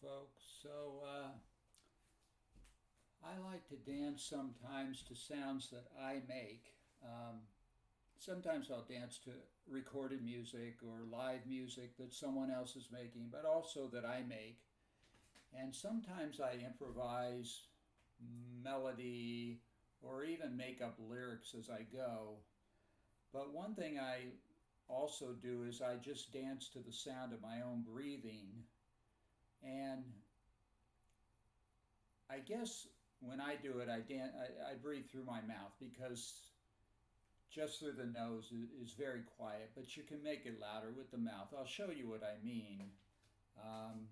folks. I like to dance sometimes to sounds that I make. Sometimes I'll dance to recorded music or live music that someone else is making, but also that I make. And sometimes I improvise melody or even make up lyrics as I go. But one thing I also do is I just dance to the sound of my own breathing. And I guess when I do it, I breathe through my mouth because just through the nose is very quiet, but you can make it louder with the mouth. I'll show you what I mean. Um,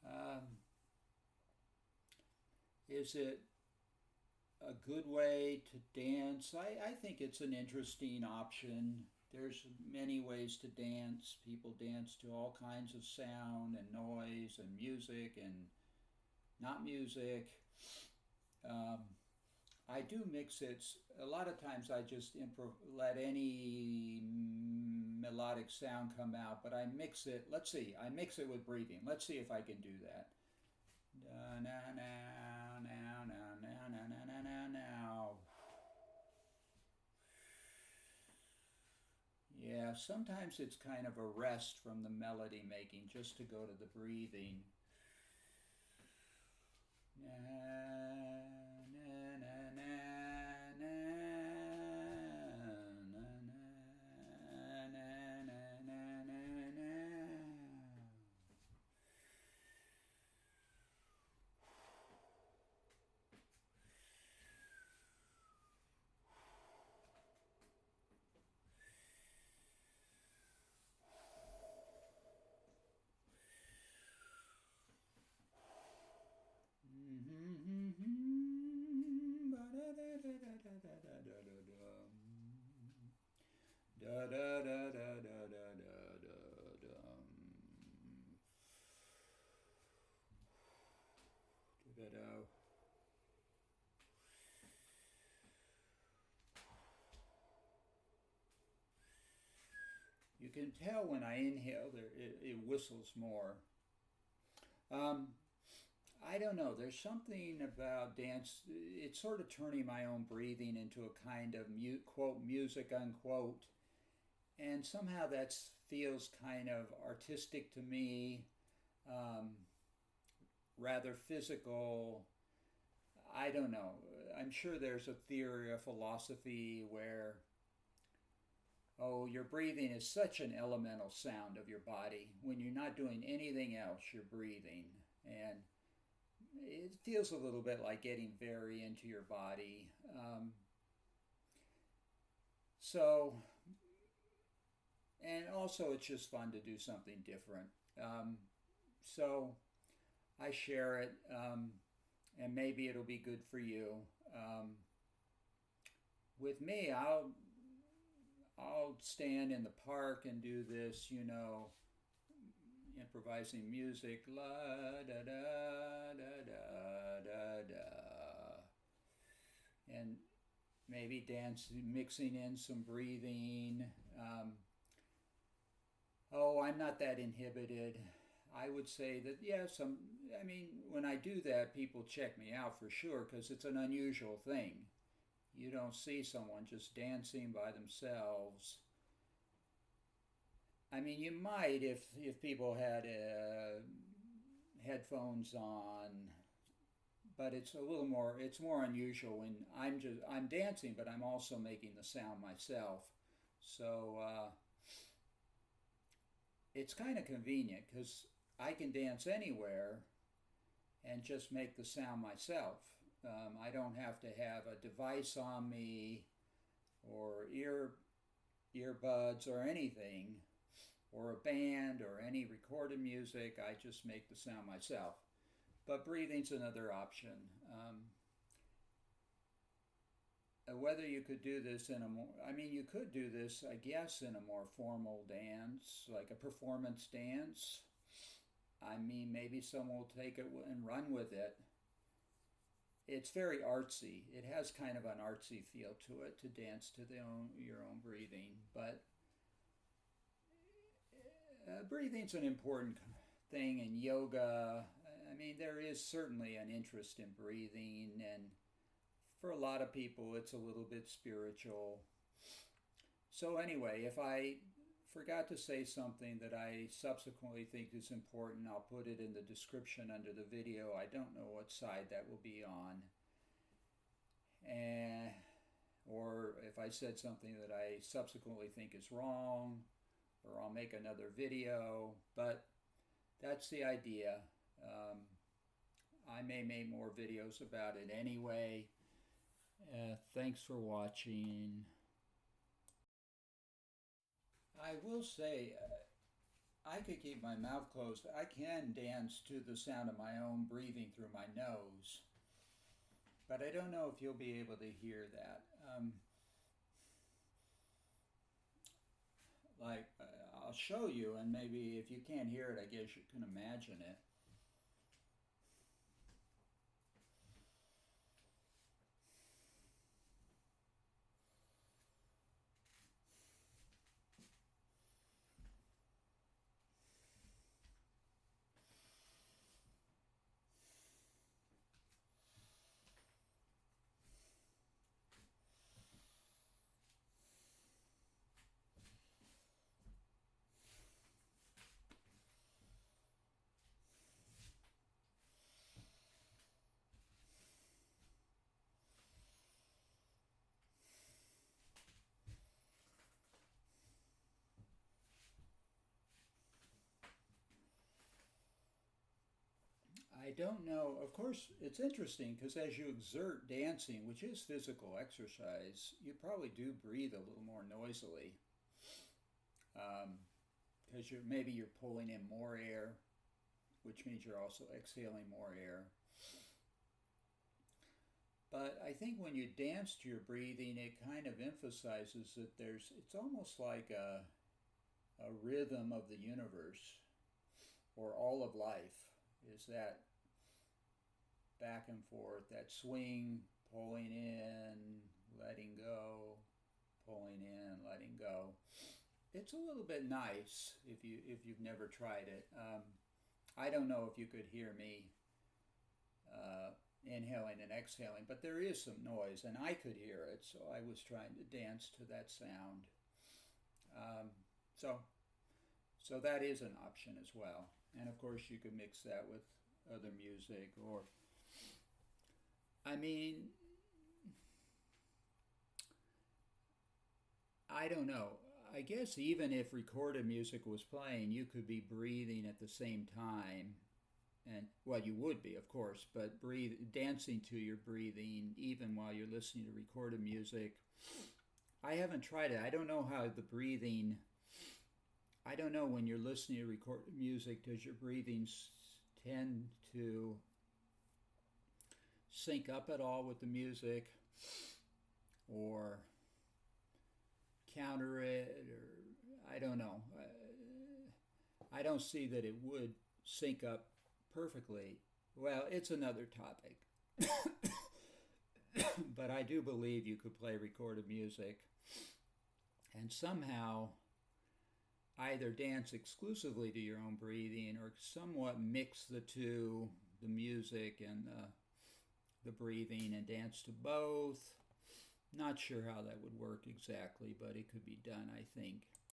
um, is it a good way to dance? I think it's an interesting option. There's many ways to dance. People dance to all kinds of sound and noise and music and not music. Um, I do mix it. A lot of times I just let any melodic sound come out, but I mix it. Let's see, I mix it with breathing. Let's see if I can do that. Da, na, now, now, now, now, now, now, now, now, now. Yeah, sometimes it's kind of a rest from the melody making just to go to the breathing. Na, na, na, na, na, na, na, na, na, na, na, na. Da da da da da da da da da. Da da. You can tell when I inhale, it whistles more. Um, I don't know. There's something about dance. It's sort of turning my own breathing into a kind of quote music unquote, and somehow that feels kind of artistic to me, um, rather physical. I don't know. I'm sure there's a theory or philosophy where, oh, your breathing is such an elemental sound of your body. When you're not doing anything else, you're breathing. And it feels a little bit like getting very into your body. So, and also it's just fun to do something different. So I share it, and maybe it'll be good for you. With me, I'll stand in the park and do this, improvising music, la da da da da da da, and maybe dance, mixing in some breathing. I'm not that inhibited. I would say that yes. I mean, when I do that, people check me out for sure because it's an unusual thing. You don't see someone just dancing by themselves. I mean, you might if people headphones on, but it's a little more, it's more unusual when I'm dancing, but I'm also making the sound myself. So it's kind of convenient because I can dance anywhere and just make the sound myself. I don't have to have a device on me or earbuds or anything, or a band or any recorded music. I just make the sound myself. But breathing's another option. Whether you could do this in a more, I mean, you could do this, I guess, in a more formal dance, like a performance dance. I mean, maybe someone will take it and run with it. It's very artsy. It has kind of an artsy feel to it to dance to your own breathing. But breathing's an important thing in yoga. I mean, there is certainly an interest in breathing, and for a lot of people, it's a little bit spiritual. So anyway, if I forgot to say something that I subsequently think is important, I'll put it in the description under the video. I don't know what side that will be on. Or if I said something that I subsequently think is wrong, or I'll make another video, but that's the idea. I may make more videos about it anyway. Thanks for watching. I will say, I could keep my mouth closed. I can dance to the sound of my own breathing through my nose, but I don't know if you'll be able to hear that. I'll show you, and maybe if you can't hear it, I guess you can imagine it. I don't know. Of course, it's interesting because as you exert dancing, which is physical exercise, you probably do breathe a little more noisily because maybe you're pulling in more air, which means you're also exhaling more air. But I think when you dance to your breathing, it kind of emphasizes that it's almost like a rhythm of the universe or all of life, is that back and forth, that swing, pulling in, letting go, pulling in, letting go. It's a little bit nice if you've never tried it. I don't know if you could hear me inhaling and exhaling, but there is some noise, and I could hear it, so I was trying to dance to that sound. So that is an option as well. And of course, you could mix that with other music, or, I mean, I don't know. I guess even if recorded music was playing, you could be breathing at the same time. And, well, you would be, of course, but dancing to your breathing, even while you're listening to recorded music. I haven't tried it. I don't know how the breathing, I don't know when you're listening to recorded music, does your breathing tend to sync up at all with the music, or counter it, or I don't know. I don't see that it would sync up perfectly. Well, it's another topic. But I do believe you could play recorded music and somehow either dance exclusively to your own breathing or somewhat mix the two, the music and the breathing, and dance to both. Not sure how that would work exactly, but it could be done, I think.